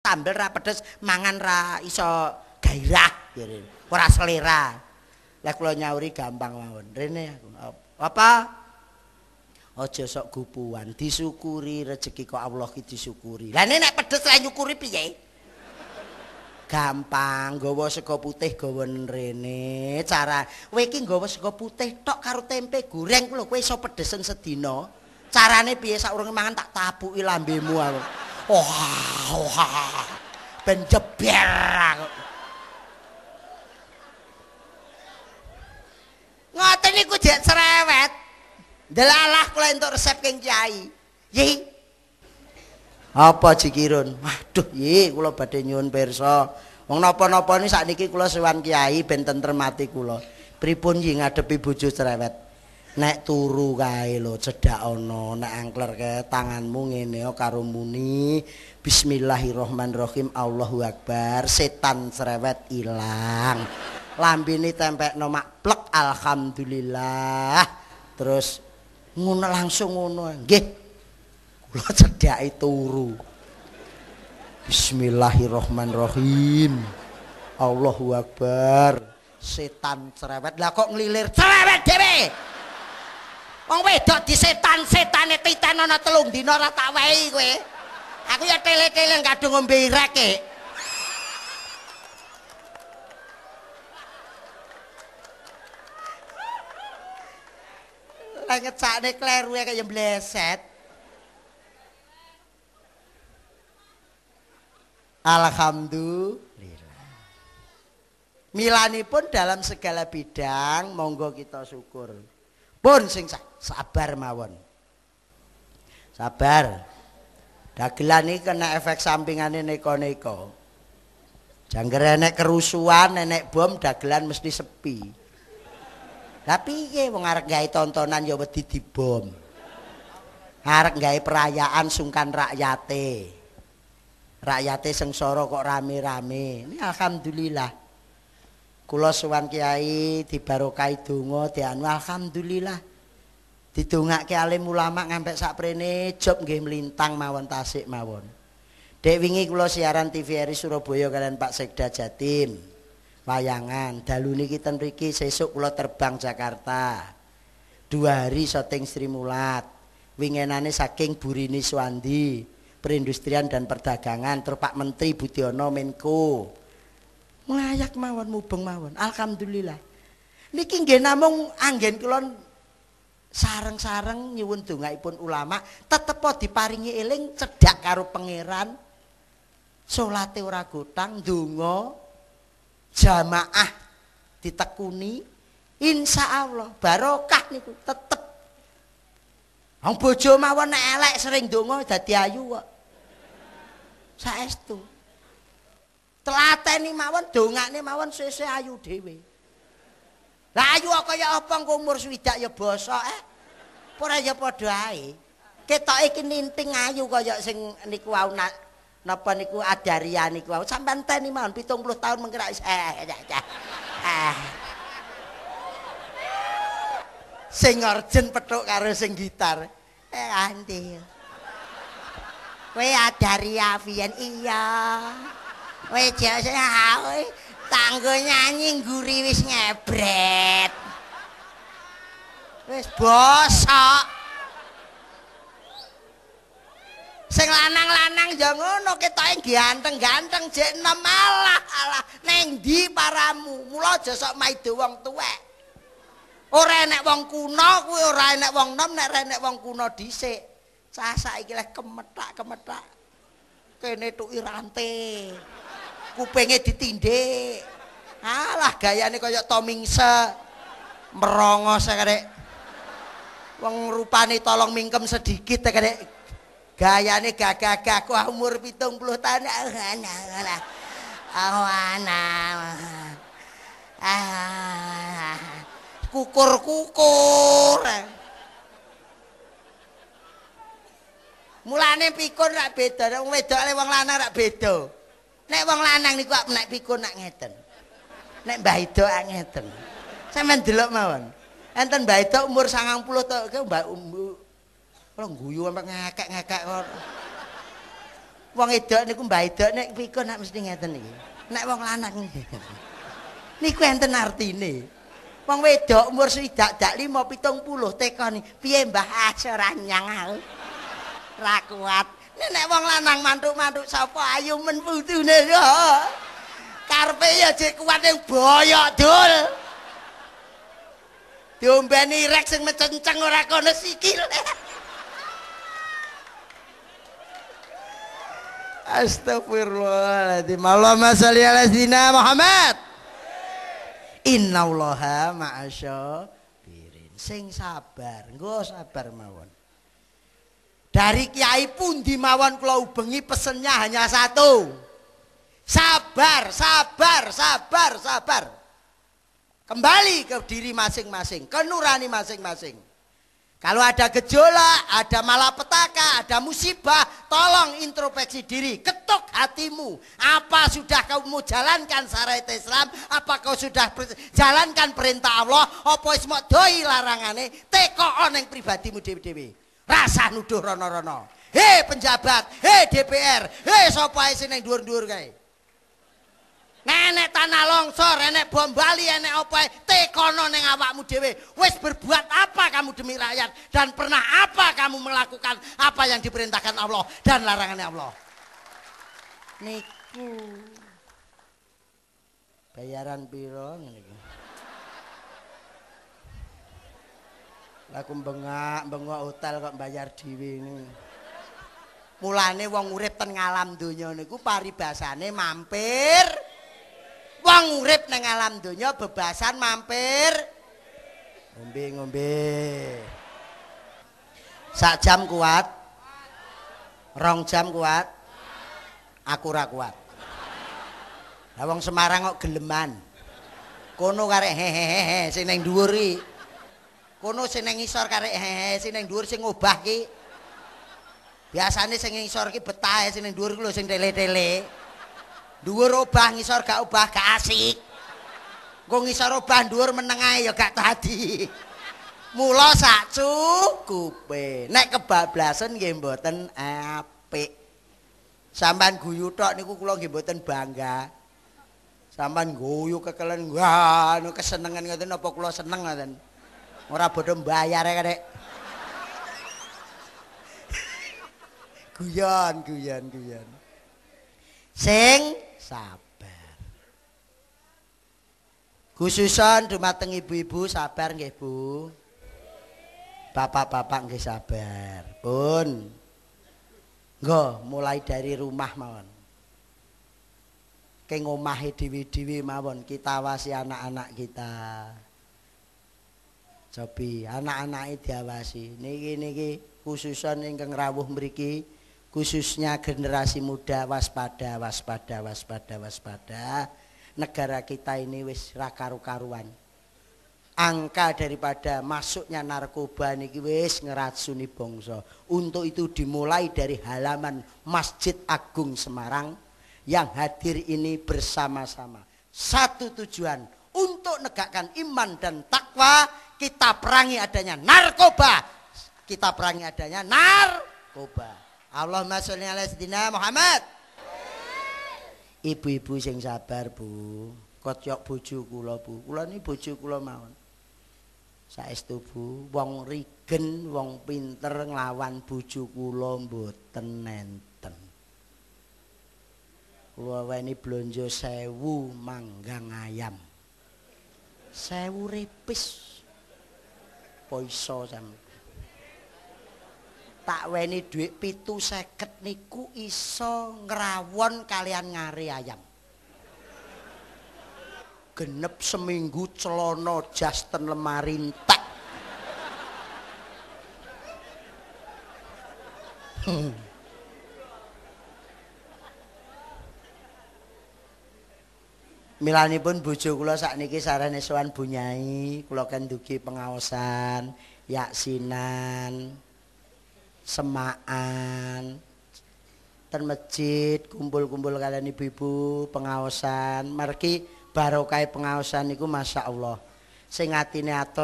sambel ra pedes mangan ra iso gairah ora selera. Lah kula nyauri gampang mawon. Rene aku. Apa? Aja sok gupuan, disyukuri rezeki kok Allah ki disyukuri. Lah nek pedes ra nyukuri piye? Gampang, nggawa sego putih gawa rene. Cara kowe iki nggawa sego putih tok karo tempe goreng lho, kowe iso pedesen sedina. Carane piye saurunge mangan tak tapuki lambemu aku. Wah. Ben jeber aku. Ngoten niku jek cerewet. Delalah kula entuk resep keng Kyai. Yi. Apa Jikirun? Waduh, yi kula badhe nyuwun pirsa. Wong napa-napa ni sakniki kula sowan Kyai ben tentrem ati kula. Pripun yi ngadepi bojo cerewet? Nek turu kae lho cedhak ana, nek angkler ke tanganmu ngene karo muni bismillahirrahmanirrahim Allahu akbar, setan cerewet ilang. Lambene tempekno mak plek alhamdulillah. Terus ngono langsung ngono. Nggih. Kula cedhake turu. Bismillahirrahmanirrahim. Allahu akbar. Setan cerewet. Lah kok nglilir cerewet dhewe. Wong wedok di setan-setane titen ana 3 dina ora tak wehi kowe. Aku ya tele-tele kadung ngombe irek e. Lah ngecakne kleruwe kaya mbleset. Alhamdulillah. Milanipun dalam segala bidang monggo kita syukur. Pun sing sabar mawon. Sabar. Dagelan iki kena efek sampingane neko-neko. Jangger enek kerusuhan, enek bom dagelan mesti sepi. Tapi piye wong arek gawe tontonan ya wedi dibom. Arek gawe perayaan sungkan rakyate. Rakyate sengsara kok rame-rame. Ini alhamdulillah. Kula sowan Kiai dibarokahi donga dianu alhamdulillah. Didongake alim ulama ngampe sakprene job nggih mlintang mawon tasik mawon. Dek wingi kula siaran TVRI Surabaya kalian Pak Sekda Jatim. Wayangan dalu niki ten mriki sesuk kula terbang Jakarta. 2 hari syuting Sri Mulat. Wingenane saking Burini Swandi, Perindustrian dan Perdagangan, terus Pak Menteri Budiono Menko. Nglayak mawon mubeng mawon. Alhamdulillah. Niki nggih namung anggen kula sareng-sareng nyuwun dongaipun ulama tetep diparingi eling cedhak karo pangeran. Salate ora gotang, donga jamaah ditekuni, insyaallah barokah niku tetep. Wong bojo mawon nek elek sering donga dadi ayu kok. Saestu. Telateni mawon dongane mawon sesuk ayu dhewe. Lah ayu kaya apa engko umur swidak ya bosok ora ya padha ae. Ketoke iki ninting ayu kaya sing niku wau napa niku Adaria niku wau. Sampeyan teni mawon 70 tahun mengkerak sing orjen petuk karo sing gitar. Andi. Kowe Adaria Vian iya. Kowe jasa tanggo nyanyi ngguri wis ngebret. Wis bosok. Sing lanang-lanang ya ngono ketoke ganteng-ganteng jek enom alah ning ndi paramu. Mula aja sok maido wong tuwek. Ora enek wong kuno kuwi ora enek wong nom nek enek wong kuno dhisik. Cah saiki leh kemetak-kemetak. Kene tuki rantai. Kupinge ditindik. Alah gayane kaya Tomingse. Merongos karek. Wong rupane tolong mingkem sedikit karek. Gayane gagah-gagah kok umur 70 tahun. Kukur-kukur. Mulane pikun rak beda, wong wedok le wong lanang rak beda. Nek wong lanang niku nek pikun nak ngeten. Nek Mbah Ida ak ngeten. Sampeyan delok mawon. Enten Mbah Ida umur 90 to, Mbah Umbu. Ora guyu sampe ngekek-ngekek kok. Wong edok niku mbah edok nek pikun nek mesti ngeten iki. Nek wong lanang niku enten artine. Wong wedok umur swidak dak 5 70 tekoni. Piye Mbah ora nyang aku. Ra kuat. Nek wong lanang mantuk-mantuk sapa ayu men putune yo. Karepe ya jek kuat ning boyok dul. Diombeni rek sing menceng ora kono sikil. Astagfirullahaladzim. Allahumma sholli ala sayyidina Muhammad. Innallaha ma'asyabirin. Sing sabar, nggo sabar mawon. Dari kiai pundi mawon kula ubengi pesennya hanya satu. Sabar, sabar, sabar, sabar. Kembali ke diri masing-masing, ke nurani masing-masing. Kalau ada gejolak, ada malapetaka, ada musibah, tolong introspeksi diri, ketuk hatimu. Apa sudah kamu jalankan syariat Islam? Apa kau sudah jalankan perintah Allah? Apa wis mok doi larangane? Tekok ning pribadimu dhewe-dhewe. Rasa nuduh rono-rono. Hei penjabat, hei DPR, hei sapa ae sing ning dhuwur-dhuwur kae. Nenek tanah longsor, nenek bom Bali, nenek apa tekono neng awakmu dhewe. Wis berbuat apa kamu demi rakyat dan pernah apa kamu melakukan apa yang diperintahkan Allah dan larangannya Allah. Niku bayaran piro niku? Lah bengok hotel kok bayar dhewe niku. Mulane wong urip ten ngalam donya niku paribasane mampir. Wong urip nang alam donya bebasan mampir ngombe-ngombe. Sak jam kuat, 2 jam kuat, aku ora kuat. Lah wong Semarang kok geleman. Kono karek hehehe sing ning dhuwur iki. Kono sing ning ngisor karek hehehe sing ning dhuwur sing ngobah ki. Biasane sing ngisor ki betah sing ning dhuwur ki lho sing tele-tele. Dhuwur obah ngisor gak obah gak asik. Engko ngisor obah dhuwur meneng ae ya gak tadi. Mula sak cukupe. Nek kebablasan nggih mboten apik. Sampeyan guyu tok niku kula nggih mboten bangga. Sampeyan guyu kekelen wah anu kesenengan ngoten apa kula seneng ngoten. Ora bodho mbayar karek. Guyon. Sing sabar. Khususan dumateng ibu-ibu sabar nggih Bu. Bapak-bapak nggih sabar. Pun. Nggo mulai dari rumah mawon. Ke ngomahe dhewe-dhewe mawon kita awasi anak-anak kita. Cobi anak-anake diawasi. Niki khususan ingkang rawuh mriki khususnya generasi muda waspada. Negara kita ini wis ra karu-karuan. Angka daripada masuknya narkoba niki wis ngeracuni bangsa. Untuk itu dimulai dari halaman Masjid Agung Semarang yang hadir ini bersama-sama. Satu tujuan untuk negakkan iman dan takwa, kita perangi adanya narkoba. Kita perangi adanya narkoba. Allahumma sholli ala sayyidina Muhammad. Ibu-ibu sing sabar Bu. Kotyok bojo kula Bu. Kula ni bojo kula mawon. Saestu Bu, wong rigen, wong pinter nglawan bojo kula mboten nenten. Kula weni blonjo 1000 manggang ayam. 1000 repis. Poiso sampe. Tak weni dhuwit 750 niku iso ngrawon kalian ngare ayam. Genep seminggu celana jas ten lemari entek. Milanipun bojo kula sakniki sarane sowan Bu Nyai, kula kan dugi pengaosan, yaksinan, semaan, ten masjid kumpul-kumpul kalian ibu-ibu pengaosan. Margi barokah pengaosan niku masyaallah. Sing atine atos